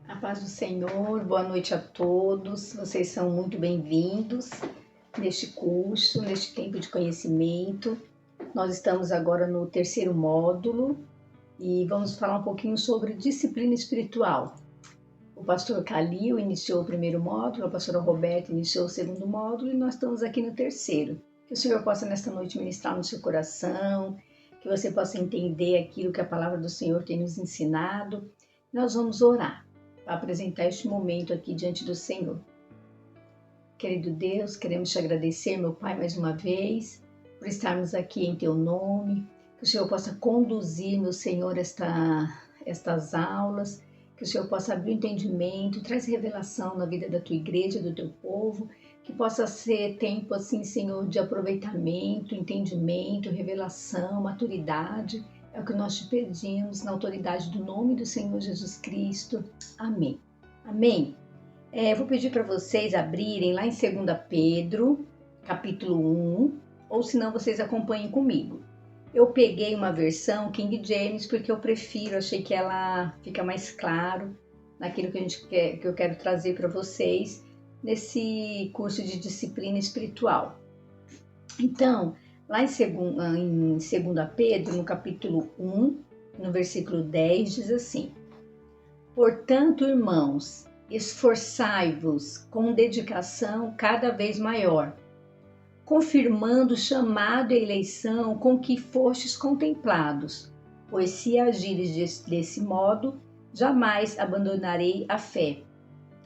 A paz do Senhor, boa noite a todos. Vocês são muito bem-vindos neste curso, neste tempo de conhecimento. Nós estamos agora no terceiro módulo e vamos falar um pouquinho sobre disciplina espiritual. O pastor Calil iniciou o primeiro módulo, a pastora Roberta iniciou o segundo módulo e nós estamos aqui no terceiro. Que o Senhor possa nesta noite ministrar no seu coração, que você possa entender aquilo que a palavra do Senhor tem nos ensinado. Nós vamos orar para apresentar este momento aqui diante do Senhor. Querido Deus, queremos te agradecer, meu Pai, mais uma vez, por estarmos aqui em Teu nome, que o Senhor possa conduzir, meu Senhor, estas aulas, que o Senhor possa abrir o entendimento, traz revelação na vida da Tua igreja, do Teu povo, que possa ser tempo, assim, Senhor, de aproveitamento, entendimento, revelação, maturidade. É o que nós te pedimos na autoridade do nome do Senhor Jesus Cristo. Amém. Amém. Vou pedir para vocês abrirem lá em 2 Pedro, capítulo 1, ou se não, vocês acompanhem comigo. Eu peguei uma versão King James porque eu prefiro, achei que ela fica mais claro naquilo que eu quero trazer para vocês nesse curso de disciplina espiritual. Então, lá em 2 Pedro, no capítulo 1, no versículo 10, diz assim: Portanto, irmãos, esforçai-vos com dedicação cada vez maior, confirmando o chamado e eleição com que fostes contemplados, pois se agires desse modo, jamais abandonarei a fé.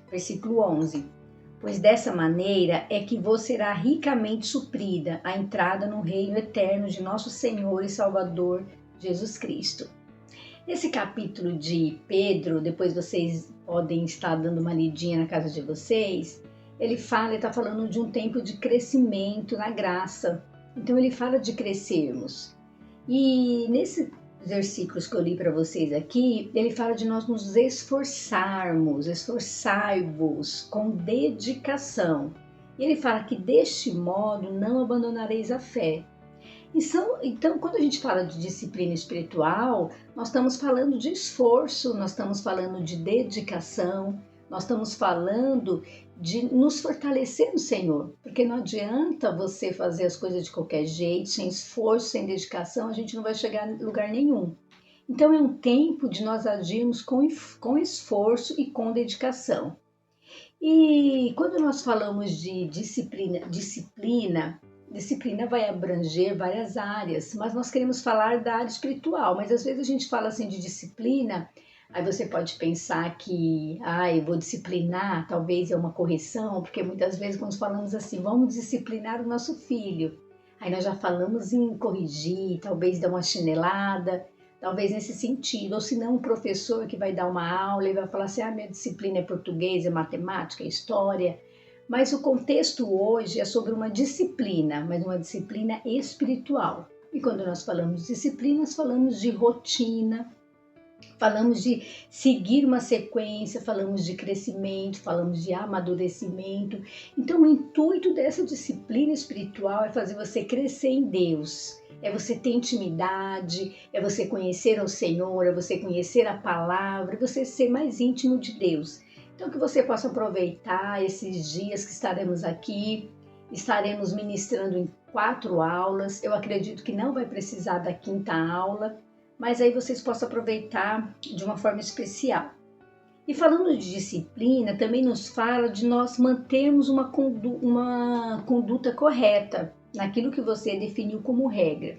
Versículo 11. Pois dessa maneira é que vos será ricamente suprida a entrada no reino eterno de nosso Senhor e Salvador Jesus Cristo. Nesse capítulo de Pedro, depois vocês podem estar dando uma lidinha na casa de vocês, ele está falando de um tempo de crescimento na graça. Então ele fala de crescermos. E nesses versículos que eu li para vocês aqui, ele fala de nós nos esforçarmos, esforçai-vos com dedicação. E ele fala que deste modo não abandonareis a fé. Então, quando a gente fala de disciplina espiritual, nós estamos falando de esforço, nós estamos falando de dedicação, nós estamos falando de nos fortalecer no Senhor, porque não adianta você fazer as coisas de qualquer jeito, sem esforço, sem dedicação, a gente não vai chegar a lugar nenhum. Então é um tempo de nós agirmos com esforço e com dedicação. E quando nós falamos de disciplina vai abranger várias áreas, mas nós queremos falar da área espiritual, mas às vezes a gente fala assim de disciplina. Aí você pode pensar que, eu vou disciplinar, talvez é uma correção, porque muitas vezes quando falamos assim, vamos disciplinar o nosso filho, aí nós já falamos em corrigir, talvez dar uma chinelada, talvez nesse sentido, ou se não um professor que vai dar uma aula e vai falar assim, minha disciplina é português, é matemática, é história, mas o contexto hoje é sobre uma disciplina, mas uma disciplina espiritual. E quando nós falamos de disciplina, nós falamos de rotina, falamos de seguir uma sequência, falamos de crescimento, falamos de amadurecimento. Então, o intuito dessa disciplina espiritual é fazer você crescer em Deus. É você ter intimidade, é você conhecer o Senhor, é você conhecer a palavra, é você ser mais íntimo de Deus. Então, que você possa aproveitar esses dias que estaremos aqui. Estaremos ministrando em 4 aulas. Eu acredito que não vai precisar da 5ª aula, mas aí vocês possam aproveitar de uma forma especial. E falando de disciplina, também nos fala de nós mantermos uma conduta correta naquilo que você definiu como regra.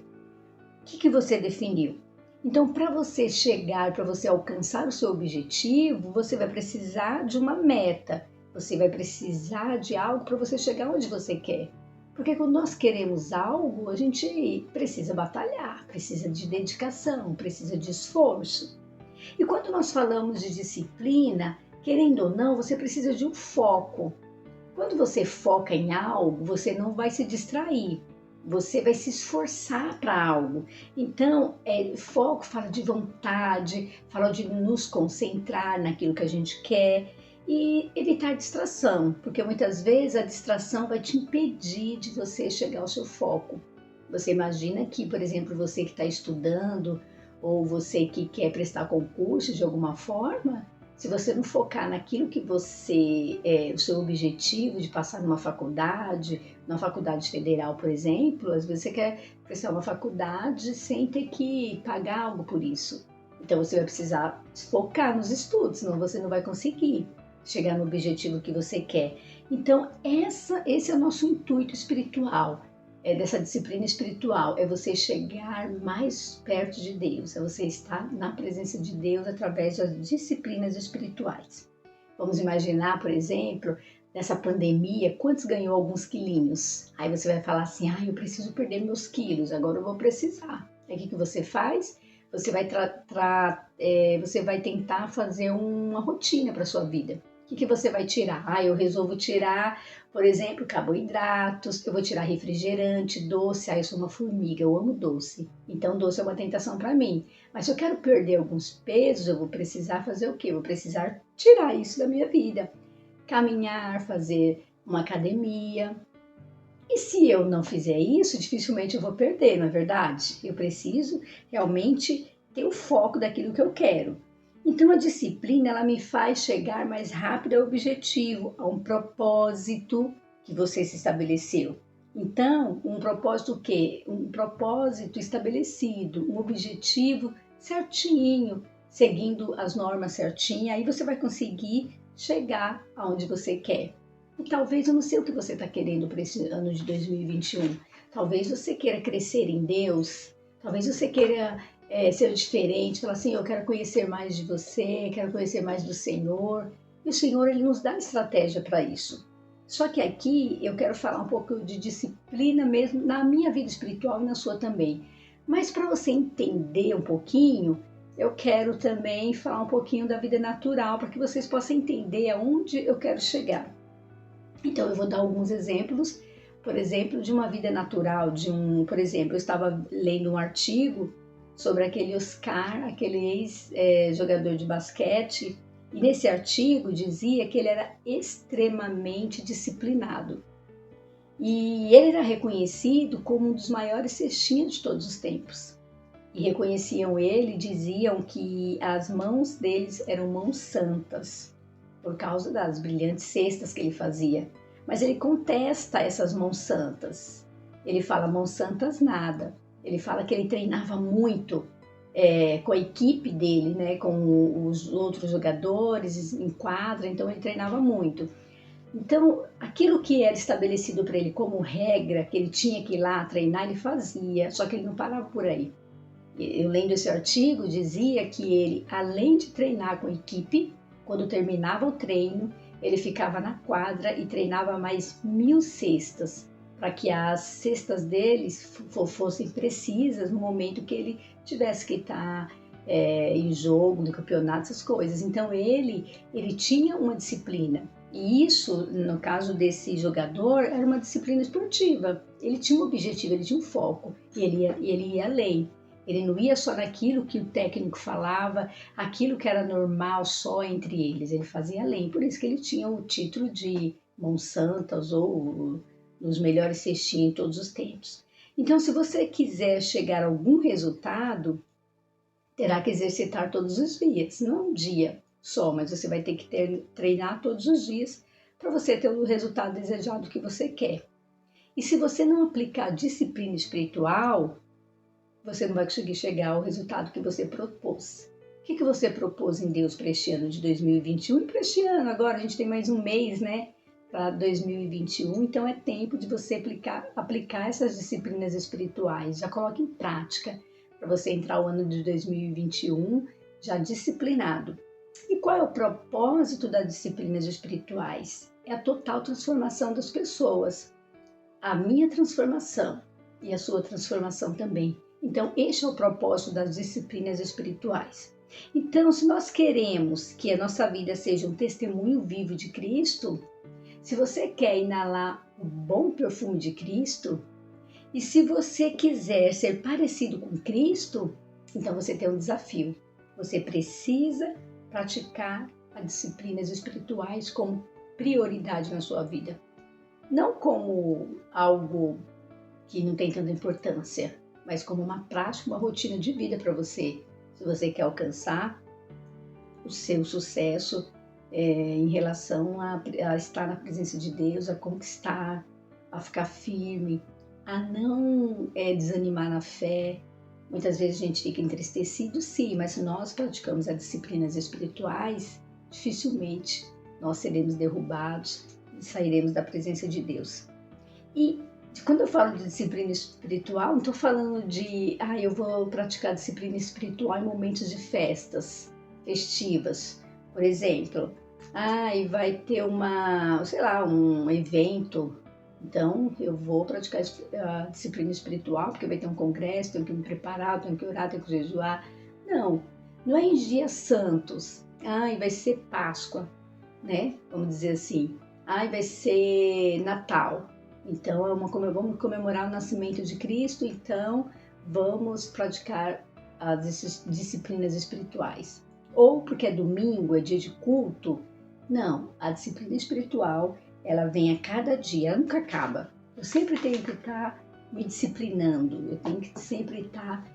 O que você definiu? Então, para você chegar, para você alcançar o seu objetivo, você vai precisar de uma meta, você vai precisar de algo para você chegar onde você quer. Porque quando nós queremos algo, a gente precisa batalhar, precisa de dedicação, precisa de esforço. E quando nós falamos de disciplina, querendo ou não, você precisa de um foco. Quando você foca em algo, você não vai se distrair, você vai se esforçar para algo. Então, foco fala de vontade, fala de nos concentrar naquilo que a gente quer. E evitar distração, porque muitas vezes a distração vai te impedir de você chegar ao seu foco. Você imagina que, por exemplo, você que está estudando ou você que quer prestar concurso de alguma forma, Se você não focar naquilo que você o seu objetivo de passar numa faculdade federal, por exemplo, às vezes você quer prestar uma faculdade sem ter que pagar algo por isso. Então você vai precisar focar nos estudos, senão você não vai conseguir chegar no objetivo que você quer. Então esse é o nosso intuito espiritual. Dessa disciplina espiritual, é você chegar mais perto de Deus, é você estar na presença de Deus através das disciplinas espirituais. Vamos imaginar, por exemplo, nessa pandemia, quantos ganhou alguns quilinhos? Aí você vai falar assim, eu preciso perder meus quilos, agora eu vou precisar. Aí o que você faz? Você vai tentar fazer uma rotina para sua vida. O que você vai tirar? Eu resolvo tirar, por exemplo, carboidratos, eu vou tirar refrigerante, doce. Eu sou uma formiga, eu amo doce. Então, doce é uma tentação para mim. Mas se eu quero perder alguns pesos, eu vou precisar fazer o quê? Eu vou precisar tirar isso da minha vida. Caminhar, fazer uma academia. E se eu não fizer isso, dificilmente eu vou perder, não é verdade? Eu preciso realmente ter o foco daquilo que eu quero. Então a disciplina, ela me faz chegar mais rápido ao objetivo, a um propósito que você se estabeleceu. Então, um propósito o quê? Um propósito estabelecido, um objetivo certinho, seguindo as normas certinhas, aí você vai conseguir chegar aonde você quer. E talvez, eu não sei o que você está querendo para esse ano de 2021. Talvez você queira crescer em Deus, talvez você queira ser diferente, falar assim, eu quero conhecer mais de você, quero conhecer mais do Senhor. E o Senhor, Ele nos dá estratégia para isso. Só que aqui eu quero falar um pouco de disciplina mesmo na minha vida espiritual e na sua também. Mas para você entender um pouquinho, eu quero também falar um pouquinho da vida natural, para que vocês possam entender aonde eu quero chegar. Então eu vou dar alguns exemplos, por exemplo, de uma vida natural, por exemplo, eu estava lendo um artigo sobre aquele Oscar, aquele ex-jogador de basquete, e nesse artigo dizia que ele era extremamente disciplinado. E ele era reconhecido como um dos maiores cestinhas de todos os tempos. E reconheciam ele, diziam que as mãos deles eram mãos santas, por causa das brilhantes cestas que ele fazia. Mas ele contesta essas mãos santas. Ele fala mãos santas nada. Ele fala que ele treinava muito com a equipe dele, né, com os outros jogadores em quadra, então ele treinava muito. Então, aquilo que era estabelecido para ele como regra, que ele tinha que ir lá treinar, ele fazia, só que ele não parava por aí. Eu lendo esse artigo, dizia que ele, além de treinar com a equipe, quando terminava o treino, ele ficava na quadra e treinava mais 1000 cestas, para que as cestas deles fossem precisas no momento que ele tivesse que estar em jogo, no campeonato, essas coisas. Então ele tinha uma disciplina. E isso, no caso desse jogador, era uma disciplina esportiva. Ele tinha um objetivo, ele tinha um foco, e ele ia além. Ele não ia só naquilo que o técnico falava, aquilo que era normal só entre eles. Ele fazia além. Por isso que ele tinha o título de mãos santas ou os melhores cestinhos em todos os tempos. Então, se você quiser chegar a algum resultado, terá que exercitar todos os dias. Não um dia só, mas você vai ter que treinar todos os dias para você ter o resultado desejado que você quer. E se você não aplicar disciplina espiritual, você não vai conseguir chegar ao resultado que você propôs. O que você propôs em Deus para este ano de 2021? E para este ano, agora a gente tem mais um mês, né? Para 2021, então é tempo de você aplicar essas disciplinas espirituais. Já coloque em prática para você entrar o ano de 2021 já disciplinado. E qual é o propósito das disciplinas espirituais? É a total transformação das pessoas. A minha transformação e a sua transformação também. Então, este é o propósito das disciplinas espirituais. Então, se nós queremos que a nossa vida seja um testemunho vivo de Cristo, se você quer inalar o bom perfume de Cristo, e se você quiser ser parecido com Cristo, então você tem um desafio. Você precisa praticar as disciplinas espirituais como prioridade na sua vida. Não como algo que não tem tanta importância, mas como uma prática, uma rotina de vida para você. Se você quer alcançar o seu sucesso em relação a estar na presença de Deus, a conquistar, a ficar firme, a não desanimar na fé. Muitas vezes a gente fica entristecido, sim, mas se nós praticamos as disciplinas espirituais, dificilmente nós seremos derrubados e sairemos da presença de Deus. E quando eu falo de disciplina espiritual, não estou falando de, eu vou praticar disciplina espiritual em momentos de festas festivas. Por exemplo, vai ter um evento, então eu vou praticar a disciplina espiritual, porque vai ter um congresso, tenho que me preparar, tenho que orar, tenho que jejuar. Não é em dias santos. Vai ser Páscoa, né? Vamos dizer assim. Vai ser Natal. Então, vamos comemorar o nascimento de Cristo, então vamos praticar as disciplinas espirituais. Ou porque é domingo, é dia de culto. Não, a disciplina espiritual, ela vem a cada dia, ela nunca acaba. Eu sempre tenho que estar me disciplinando, eu tenho que sempre estar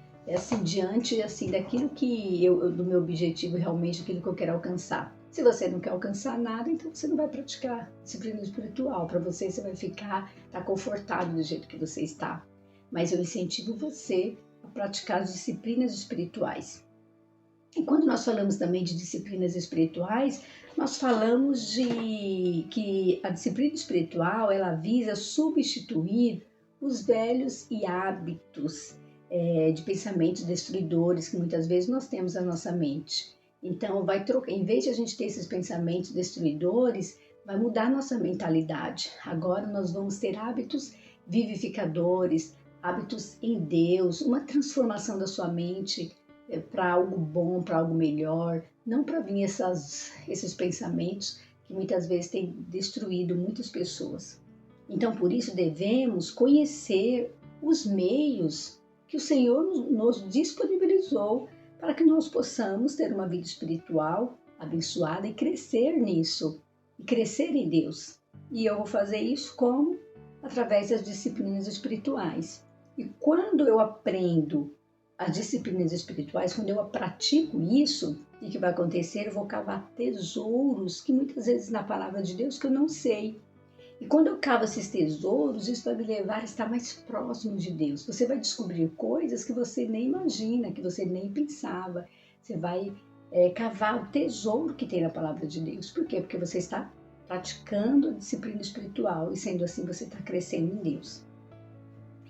diante daquilo do meu objetivo, realmente aquilo que eu quero alcançar. Se você não quer alcançar nada, então você não vai praticar disciplina espiritual. Para você vai ficar confortável do jeito que você está. Mas eu incentivo você a praticar as disciplinas espirituais. E quando nós falamos também de disciplinas espirituais, nós falamos de que a disciplina espiritual, ela visa substituir os velhos hábitos de pensamentos destruidores que muitas vezes nós temos na nossa mente. Então, em vez de a gente ter esses pensamentos destruidores, vai mudar nossa mentalidade. Agora nós vamos ter hábitos vivificadores, hábitos em Deus, uma transformação da sua mente para algo bom, para algo melhor, não para vir esses pensamentos que muitas vezes têm destruído muitas pessoas. Então, por isso, devemos conhecer os meios que o Senhor nos disponibilizou para que nós possamos ter uma vida espiritual abençoada e crescer nisso, e crescer em Deus. E eu vou fazer isso como? Através das disciplinas espirituais. E quando eu aprendo as disciplinas espirituais, quando eu pratico isso, o que vai acontecer? Eu vou cavar tesouros que muitas vezes na palavra de Deus que eu não sei. E quando eu cavo esses tesouros, isso vai me levar a estar mais próximo de Deus. Você vai descobrir coisas que você nem imagina, que você nem pensava. Você vai cavar o tesouro que tem na palavra de Deus. Por quê? Porque você está praticando a disciplina espiritual e sendo assim você está crescendo em Deus.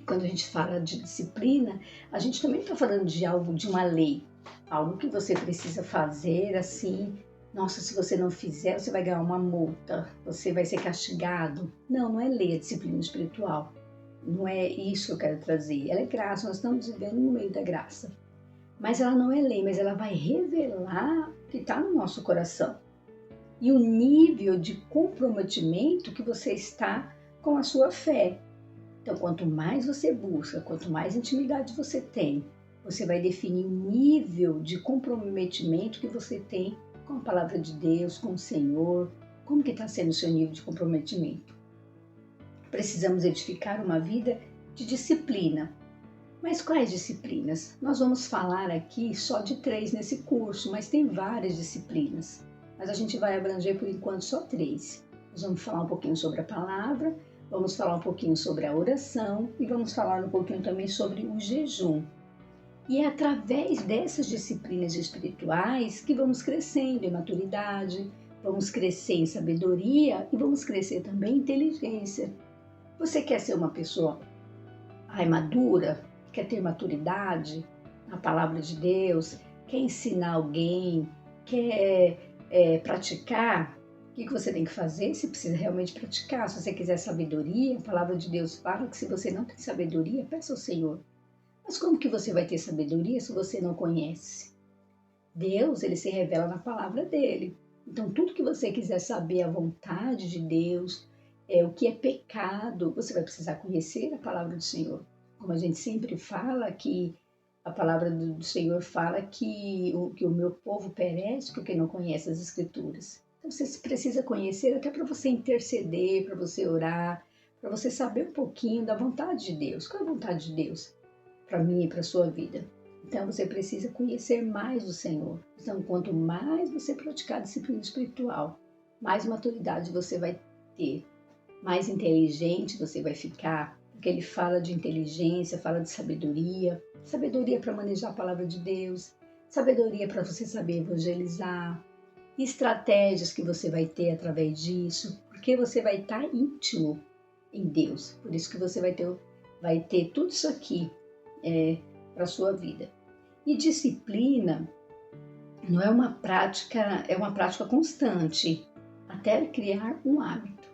Quando a gente fala de disciplina, a gente também está falando de algo, de uma lei, algo que você precisa fazer assim. Nossa, se você não fizer, você vai ganhar uma multa, você vai ser castigado. Não é lei a disciplina espiritual. Não é isso que eu quero trazer. Ela é graça, nós estamos vivendo no meio da graça. Mas ela não é lei, mas ela vai revelar o que está no nosso coração. E o nível de comprometimento que você está com a sua fé. Então, quanto mais você busca, quanto mais intimidade você tem, você vai definir o nível de comprometimento que você tem com a palavra de Deus, com o Senhor, como que está sendo o seu nível de comprometimento. Precisamos edificar uma vida de disciplina. Mas quais disciplinas? Nós vamos falar aqui só de 3 nesse curso, mas tem várias disciplinas. Mas a gente vai abranger por enquanto só 3. Nós vamos falar um pouquinho sobre a palavra, vamos falar um pouquinho sobre a oração e vamos falar um pouquinho também sobre o jejum. E é através dessas disciplinas espirituais que vamos crescendo em maturidade, vamos crescer em sabedoria e vamos crescer também em inteligência. Você quer ser uma pessoa madura? Quer ter maturidade na palavra de Deus? Quer ensinar alguém? Quer praticar? O que você tem que fazer? Você precisa realmente praticar. Se você quiser sabedoria, a palavra de Deus fala que se você não tem sabedoria, peça ao Senhor. Mas como que você vai ter sabedoria se você não conhece? Deus, ele se revela na palavra dele. Então, tudo que você quiser saber a vontade de Deus, o que é pecado, você vai precisar conhecer a palavra do Senhor. Como a gente sempre fala, que a palavra do Senhor fala que o meu povo perece porque não conhece as Escrituras. Então, você precisa conhecer até para você interceder, para você orar, para você saber um pouquinho da vontade de Deus. Qual é a vontade de Deus para mim e para a sua vida? Então você precisa conhecer mais o Senhor. Então, quanto mais você praticar disciplina espiritual, mais maturidade você vai ter, mais inteligente você vai ficar, porque ele fala de inteligência, fala de sabedoria, sabedoria para manejar a palavra de Deus, sabedoria para você saber evangelizar, estratégias que você vai ter através disso, porque você vai estar íntimo em Deus. Por isso que você vai ter tudo isso aqui para a sua vida. E disciplina não é uma prática, é uma prática constante, até criar um hábito.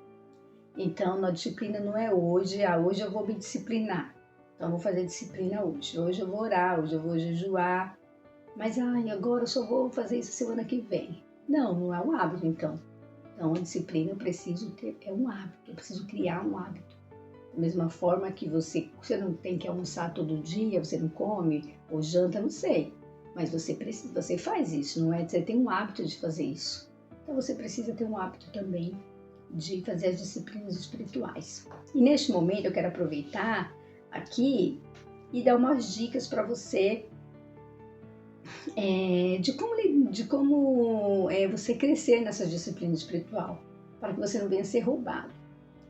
Então, a disciplina não é hoje eu vou me disciplinar. Então, eu vou fazer disciplina hoje. Hoje eu vou orar, hoje eu vou jejuar. Mas, agora eu só vou fazer isso semana que vem. Não é um hábito, então. Então, a disciplina eu preciso ter, é um hábito. Eu preciso criar um hábito. Da mesma forma que você não tem que almoçar todo dia, você não come, ou janta, não sei. Mas você faz isso, não é? Você tem um hábito de fazer isso. Então, você precisa ter um hábito também de fazer as disciplinas espirituais. E neste momento eu quero aproveitar aqui e dar umas dicas para você de como você crescer nessa disciplina espiritual, para que você não venha ser roubado.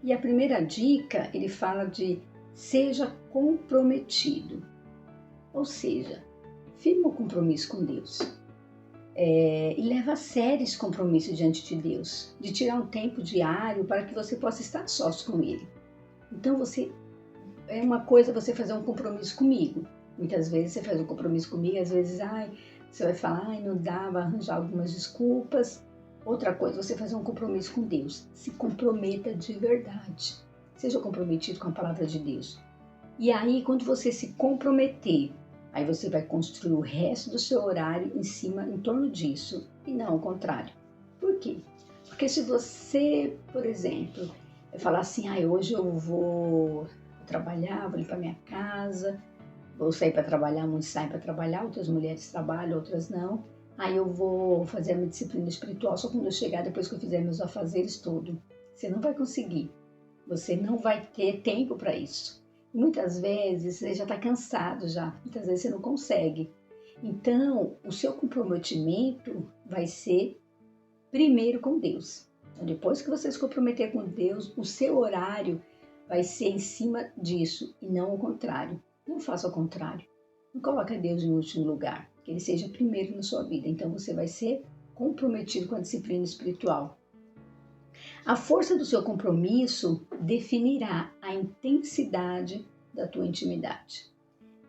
E a primeira dica, ele fala de seja comprometido, ou seja, firme o compromisso com Deus. E leva a sério esse compromisso diante de Deus, de tirar um tempo diário para que você possa estar sós com Ele. Então, é uma coisa você fazer um compromisso comigo. Muitas vezes você faz um compromisso comigo, às vezes você vai falar, não dá, vai arranjar algumas desculpas. Outra coisa, você fazer um compromisso com Deus. Se comprometa de verdade. Seja comprometido com a palavra de Deus. E aí, quando você se comprometer, aí você vai construir o resto do seu horário em torno disso, e não ao contrário. Por quê? Porque se você, por exemplo, falar assim, hoje eu vou trabalhar, vou limpar minha casa, vou sair para trabalhar, muitos saem para trabalhar, outras mulheres trabalham, outras não. Aí eu vou fazer a minha disciplina espiritual só quando eu chegar, depois que eu fizer meus afazeres tudo. Você não vai conseguir. Você não vai ter tempo para isso. Muitas vezes você já está cansado já, muitas vezes você não consegue. Então, o seu comprometimento vai ser primeiro com Deus. Então, depois que você se comprometer com Deus, o seu horário vai ser em cima disso e não o contrário. Não faça o contrário. Não coloque Deus em último lugar, que Ele seja primeiro na sua vida. Então, você vai ser comprometido com a disciplina espiritual. A força do seu compromisso definirá a intensidade da tua intimidade.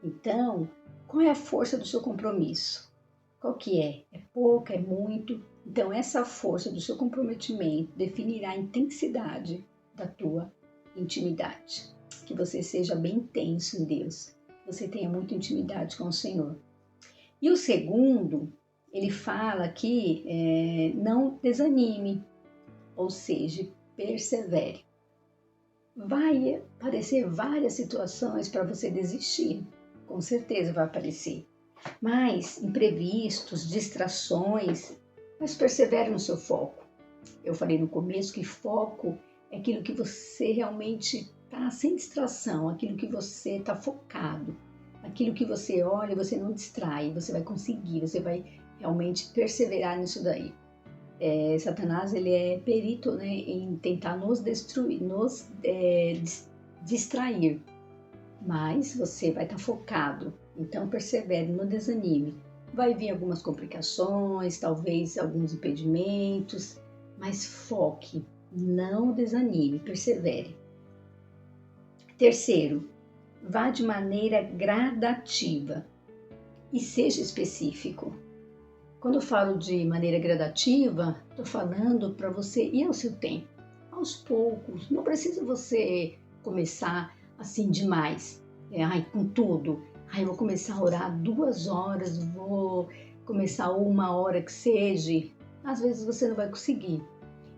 Então, qual é a força do seu compromisso? Qual que é? É pouca, é muito? Então, essa força do seu comprometimento definirá a intensidade da tua intimidade. Que você seja bem intenso em Deus, que você tenha muita intimidade com o Senhor. E o segundo, ele fala que não desanime, ou seja, persevere. Vai aparecer várias situações para você desistir, com certeza vai aparecer. Mas imprevistos, distrações, mas persevere no seu foco. Eu falei no começo que foco é aquilo que você realmente está sem distração, aquilo que você está focado, aquilo que você olha e você não distrai, você vai conseguir, você vai realmente perseverar nisso daí. Satanás ele é perito, né, em tentar nos destruir, nos distrair, mas você vai estar focado, então persevere, não desanime. Vai vir algumas complicações, talvez alguns impedimentos, mas foque, não desanime, persevere. Terceiro, vá de maneira gradativa e seja específico. Quando eu falo de maneira gradativa, estou falando para você ir ao seu tempo, aos poucos. Não precisa você começar assim demais, com tudo. Eu vou começar a orar 2 horas, vou começar 1 hora que seja. Às vezes você não vai conseguir.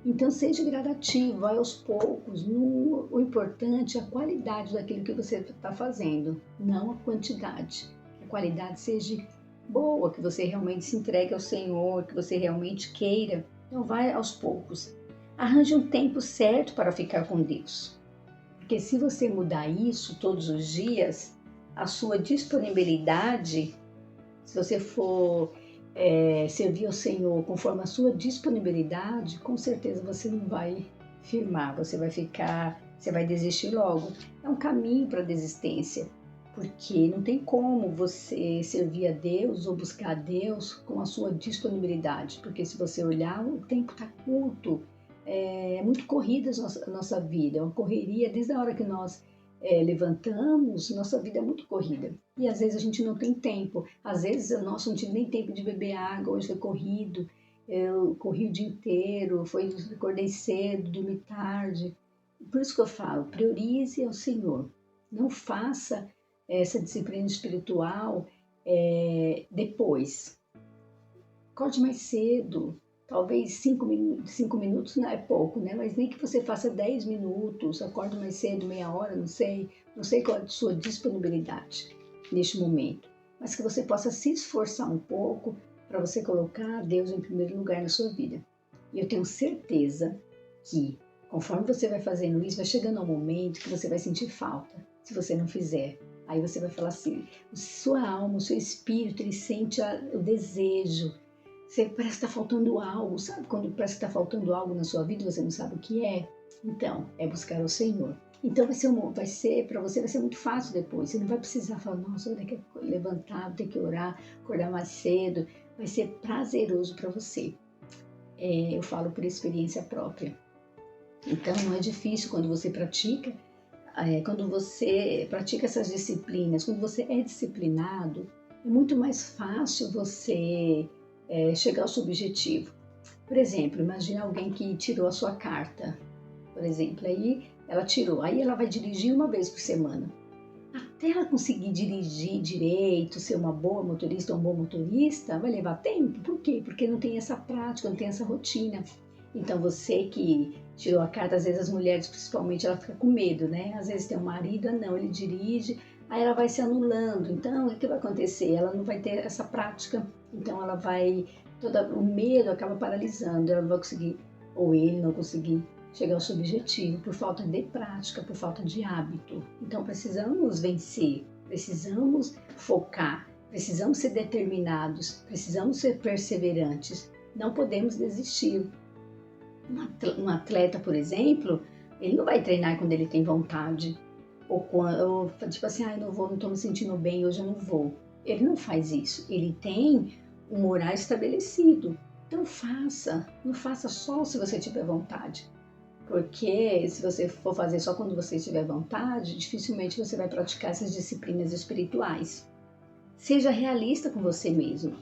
Então seja gradativo, vai aos poucos. O importante é a qualidade daquilo que você está fazendo, não a quantidade. Que a qualidade seja boa, que você realmente se entregue ao Senhor, que você realmente queira. Então vai aos poucos. Arranje um tempo certo para ficar com Deus. Porque se você mudar isso todos os dias, a sua disponibilidade Se você for servir ao Senhor conforme a sua disponibilidade, com certeza você não vai firmar, você vai desistir logo. É um caminho para a desistência, porque não tem como você servir a Deus ou buscar a Deus com a sua disponibilidade, porque se você olhar, o tempo está curto, é muito corrida a nossa vida, é uma correria desde a hora que nós levantamos, nossa vida é muito corrida. E às vezes a gente não tem tempo, às vezes, nossa, não tive nem tempo de beber água, hoje foi corrido, eu corri o dia inteiro, acordei cedo, dormi tarde. Por isso que eu falo, priorize ao Senhor. Não faça essa disciplina espiritual depois. Acorde mais cedo. Talvez 5 minutos não é pouco, né? Mas nem que você faça 10 minutos, acorde mais cedo, meia hora, não sei qual é a sua disponibilidade neste momento. Mas que você possa se esforçar um pouco para você colocar Deus em primeiro lugar na sua vida. E eu tenho certeza que, conforme você vai fazendo isso, vai chegando um momento que você vai sentir falta, se você não fizer. Aí você vai falar assim, sua alma, o seu espírito, ele sente o desejo. Você parece que está faltando algo, sabe? Quando parece que está faltando algo na sua vida e você não sabe o que é? Então, é buscar o Senhor. Então para você vai ser muito fácil depois. Você não vai precisar falar, nossa, eu vou ter que levantar, vou ter que orar, acordar mais cedo. Vai ser prazeroso para você. Eu falo por experiência própria. Então, não é difícil quando você pratica. Quando você pratica essas disciplinas, quando você é disciplinado, é muito mais fácil você chegar ao seu objetivo. Por exemplo, imagine alguém que tirou a sua carta, por exemplo, aí ela tirou, aí ela vai dirigir uma vez por semana. Até ela conseguir dirigir direito, ser uma boa motorista ou um bom motorista, vai levar tempo. Por quê? Porque não tem essa prática, não tem essa rotina. Então você que tirou a carta, às vezes as mulheres principalmente, ela fica com medo, né? Às vezes tem um marido, não, ele dirige, aí ela vai se anulando. Então, o que vai acontecer? Ela não vai ter essa prática, então ela vai, o medo acaba paralisando, ela não vai conseguir, ou ele não conseguir chegar ao seu objetivo por falta de prática, por falta de hábito. Então precisamos vencer, precisamos focar, precisamos ser determinados, precisamos ser perseverantes, não podemos desistir. Um atleta, por exemplo, ele não vai treinar quando ele tem vontade, ou tipo assim, não vou, não estou me sentindo bem, hoje eu não vou. Ele não faz isso, ele tem um horário estabelecido. Então não faça só se você tiver vontade. Porque se você for fazer só quando você tiver vontade, dificilmente você vai praticar essas disciplinas espirituais. Seja realista com você mesmo.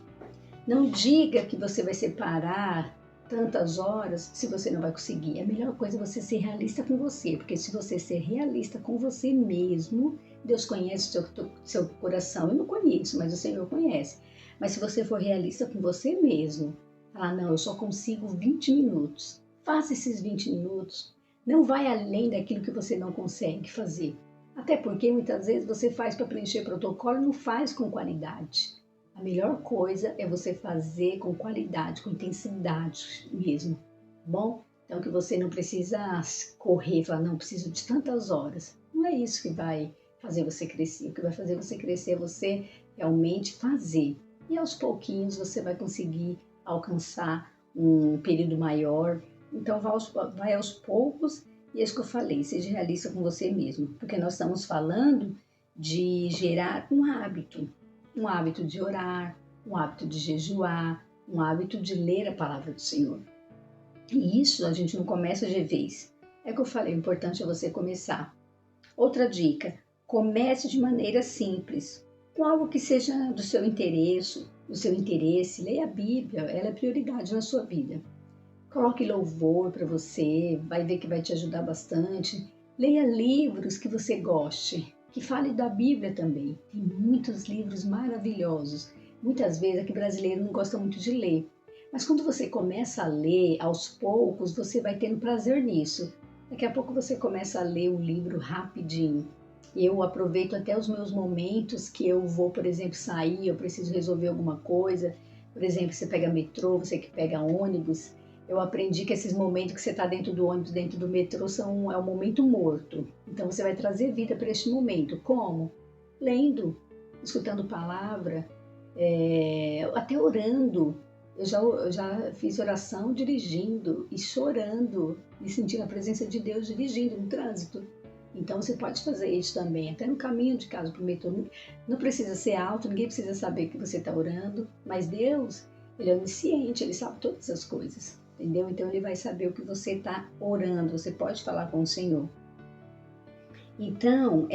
Não diga que você vai separar tantas horas se você não vai conseguir. A melhor coisa é você ser realista com você, porque se você ser realista com você mesmo, Deus conhece o seu coração. Eu não conheço, mas o Senhor conhece. Mas se você for realista com você mesmo, falar, não, eu só consigo 20 minutos. Faça esses 20 minutos. Não vai além daquilo que você não consegue fazer. Até porque muitas vezes você faz para preencher protocolo e não faz com qualidade. A melhor coisa é você fazer com qualidade, com intensidade mesmo, bom? Então que você não precisa correr e falar, não, preciso de tantas horas. Não é isso que vai fazer você crescer. O que vai fazer você crescer é você realmente fazer. E aos pouquinhos você vai conseguir alcançar um período maior. Então vai aos poucos, e é isso que eu falei, seja realista com você mesmo, porque nós estamos falando de gerar um hábito de orar, um hábito de jejuar, um hábito de ler a palavra do Senhor. E isso a gente não começa de vez. É o que eu falei, o importante é você começar. Outra dica, comece de maneira simples, com algo que seja do seu interesse, leia a Bíblia, ela é prioridade na sua vida. Coloque louvor para você, vai ver que vai te ajudar bastante. Leia livros que você goste, que fale da Bíblia também. Tem muitos livros maravilhosos. Muitas vezes aqui brasileiro não gosta muito de ler. Mas quando você começa a ler, aos poucos, você vai tendo prazer nisso. Daqui a pouco você começa a ler um livro rapidinho. Eu aproveito até os meus momentos que eu vou, por exemplo, sair, eu preciso resolver alguma coisa. Por exemplo, você pega metrô, você que pega ônibus. Eu aprendi que esses momentos que você está dentro do ônibus, dentro do metrô, é um momento morto. Então você vai trazer vida para este momento. Como? Lendo, escutando palavra, até orando. Eu já fiz oração dirigindo e chorando, me sentindo a presença de Deus dirigindo no trânsito. Então você pode fazer isso também, até no caminho de casa para o metrô. Não precisa ser alto, ninguém precisa saber que você está orando, mas Deus, Ele é onisciente, Ele sabe todas as coisas, entendeu? Então Ele vai saber o que você está orando, você pode falar com o Senhor. Então,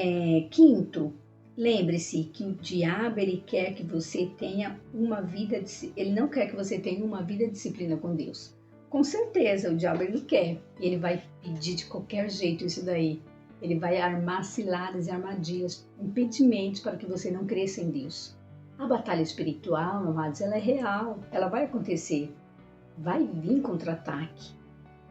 quinto, lembre-se que o diabo ele quer que você tenha uma vida, ele não quer que você tenha uma vida de disciplina com Deus. Com certeza o diabo ele quer, e ele vai pedir de qualquer jeito isso daí. Ele vai armar ciladas e armadilhas, impedimentos para que você não cresça em Deus. A batalha espiritual, amados, ela é real, ela vai acontecer. Vai vir contra-ataque,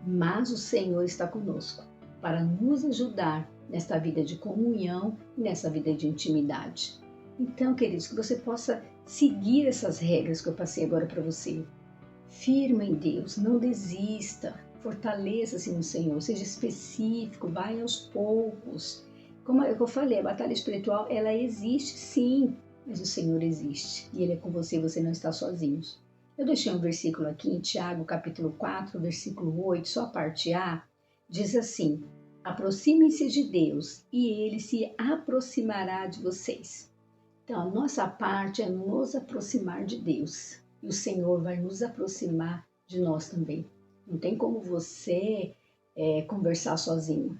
mas o Senhor está conosco para nos ajudar nesta vida de comunhão e nessa vida de intimidade. Então, queridos, que você possa seguir essas regras que eu passei agora para você. Firma em Deus, não desista, fortaleça-se no Senhor, seja específico, vai aos poucos. Como eu falei, a batalha espiritual, ela existe sim, mas o Senhor existe e Ele é com você, você não está sozinho. Eu deixei um versículo aqui em Tiago, capítulo 4, versículo 8, só a parte A, diz assim: aproximem-se de Deus e Ele se aproximará de vocês. Então, a nossa parte é nos aproximar de Deus e o Senhor vai nos aproximar de nós também. Não tem como você conversar sozinho.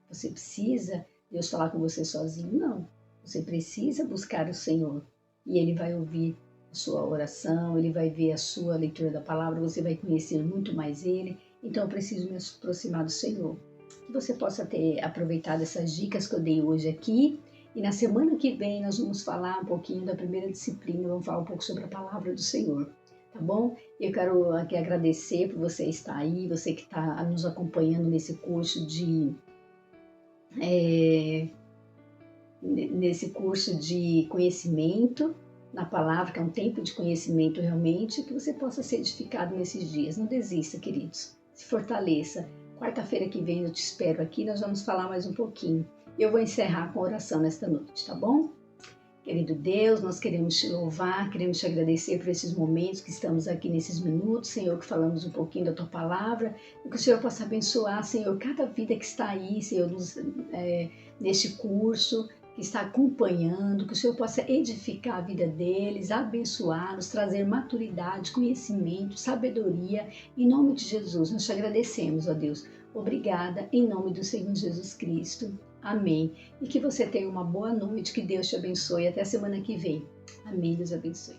Você precisa Deus falar com você sozinho? Não. Você precisa buscar o Senhor e Ele vai ouvir a sua oração, Ele vai ver a sua leitura da palavra, você vai conhecer muito mais Ele. Então, eu preciso me aproximar do Senhor. Que você possa ter aproveitado essas dicas que eu dei hoje aqui. E na semana que vem nós vamos falar um pouquinho da primeira disciplina, vamos falar um pouco sobre a palavra do Senhor, tá bom? Eu quero aqui agradecer por você estar aí, você que está nos acompanhando nesse curso de conhecimento na palavra, que é um tempo de conhecimento realmente, que você possa ser edificado nesses dias. Não desista, queridos, se fortaleça. Quarta-feira que vem eu te espero aqui, nós vamos falar mais um pouquinho. Eu vou encerrar com oração nesta noite, tá bom? Querido Deus, nós queremos te louvar, queremos te agradecer por esses momentos que estamos aqui nesses minutos, Senhor, que falamos um pouquinho da Tua Palavra, e que o Senhor possa abençoar, Senhor, cada vida que está aí, Senhor, neste curso, que está acompanhando, que o Senhor possa edificar a vida deles, abençoá-los, trazer maturidade, conhecimento, sabedoria, em nome de Jesus, nós te agradecemos, ó Deus. Obrigada, em nome do Senhor Jesus Cristo. Amém. E que você tenha uma boa noite, que Deus te abençoe. Até a semana que vem. Amém. Deus abençoe.